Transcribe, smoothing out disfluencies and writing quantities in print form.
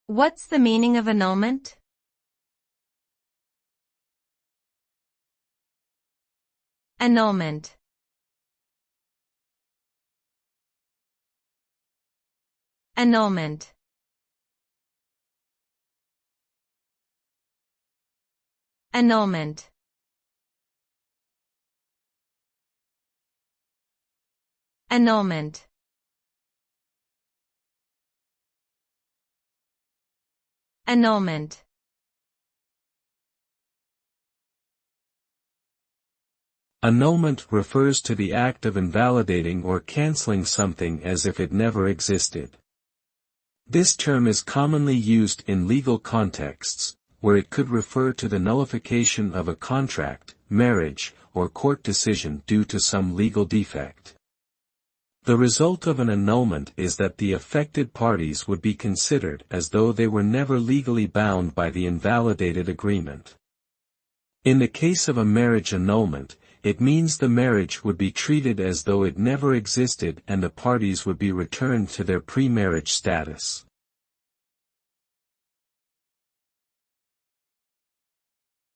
What's the meaning of annulment? Annulment. Annulment. Annulment. Annulment. Annulment. Annulment refers to the act of invalidating or canceling something as if it never existed. This term is commonly used in legal contexts, where it could refer to the nullification of a contract, marriage, or court decision due to some legal defect. The result of an annulment is that the affected parties would be considered as though they were never legally bound by the invalidated agreement. In the case of a marriage annulment, it means the marriage would be treated as though it never existed and the parties would be returned to their pre-marriage status.